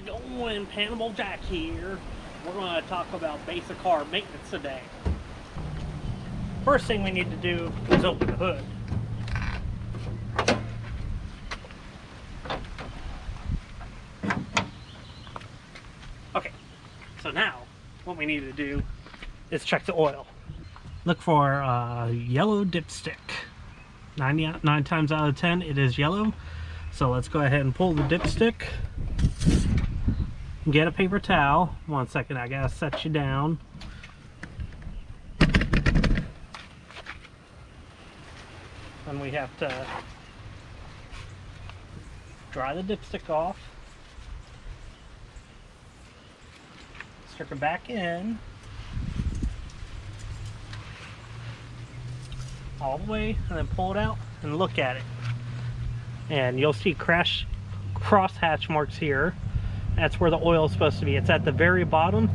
going? Panama Jack here. We're going to talk about basic car maintenance today. First thing we need to do is open the hood. Okay, so now what we need to do is check the oil. Look for yellow dipstick. 99 times out of 10 it is yellow. So let's go ahead and pull the dipstick. Get a paper towel. One second, I gotta set you down. And we have to dry the dipstick off. Stick it back in. All the way, and then pull it out and look at it. And you'll see cross hatch marks here. That's where the oil is supposed to be. It's at the very bottom,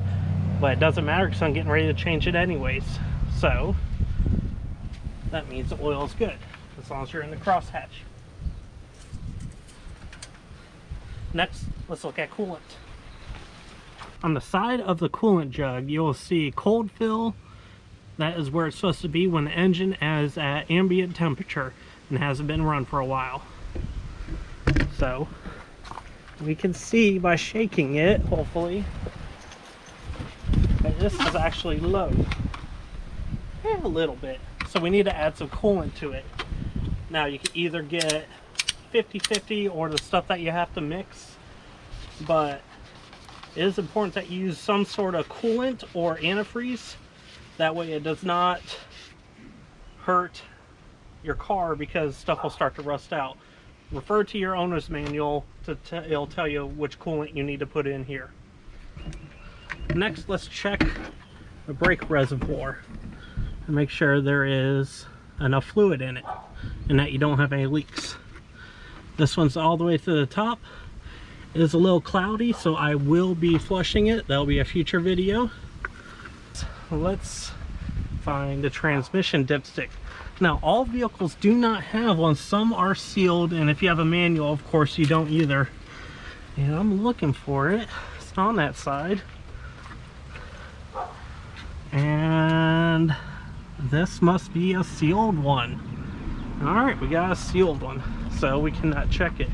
but it doesn't matter because I'm getting ready to change it anyways. So that means the oil is good as long as you're in the cross hatch. Next, let's look at coolant. On the side of the coolant jug, you'll see cold fill. That is where it's supposed to be when the engine is at ambient temperature and hasn't been run for a while. So we can see by shaking it, hopefully, that this is actually low. A little bit. So we need to add some coolant to it. Now you can either get 50-50 or the stuff that you have to mix, but it is important that you use some sort of coolant or antifreeze. That way it does not hurt your car because stuff will start to rust out. Refer to your owner's manual, it'll tell you which coolant you need to put in here. Next, let's check the brake reservoir and make sure there is enough fluid in it and that you don't have any leaks. This one's all the way to the top. It is a little cloudy, so I will be flushing it. That'll be a future video. Let's find the transmission dipstick. Now, all vehicles do not have one. Some are sealed, and if you have a manual, of course, you don't either. And I'm looking for it. It's on that side. And this must be a sealed one. Alright, we got a sealed one, so we cannot check it.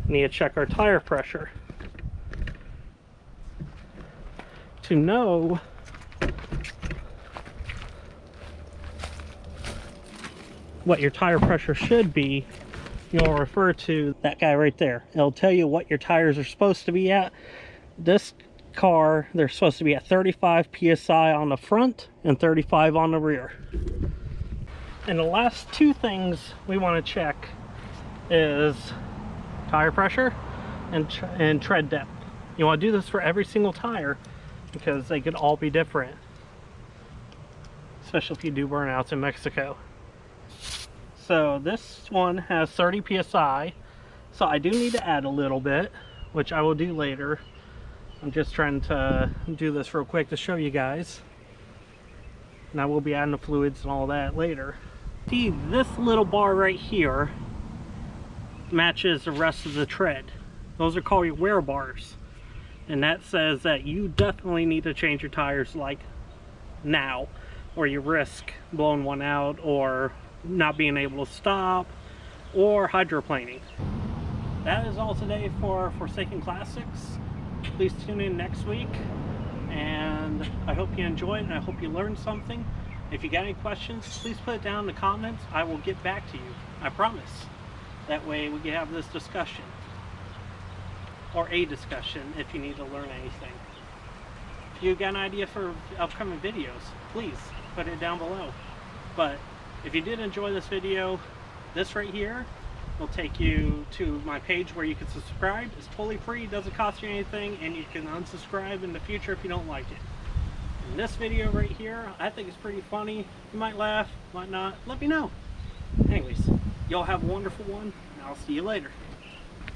We need to check our tire pressure to know what your tire pressure should be. You'll refer to that guy right there. It'll tell you what your tires are supposed to be at. This car, they're supposed to be at 35 psi on the front and 35 on the rear. And the last two things we want to check is tire pressure and tread depth. You want to do this for every single tire because they could all be different, especially if you do burnouts in Mexico. So this one has 30 psi, so I do need to add a little bit, which I will do later. I'm just trying to do this real quick to show you guys, and I will be adding the fluids and all that later. See, this little bar right here matches the rest of the tread. Those are called your wear bars, and that says that you definitely need to change your tires like now, or you risk blowing one out or not being able to stop or hydroplaning. That is all today for Forsaken Classics. Please tune in next week, and I hope you enjoyed and I hope you learned something. If you got any questions, please put it down in the comments. I will get back to you, I promise. That way we can have this discussion, or a discussion if you need to learn anything. If you got an idea for upcoming videos, please put it down below. But if you did enjoy this video, this right here will take you to my page where you can subscribe. It's totally free, doesn't cost you anything, and you can unsubscribe in the future if you don't like it. And this video right here, I think it's pretty funny. You might laugh, might not. Let me know. Anyways, y'all have a wonderful one, and I'll see you later.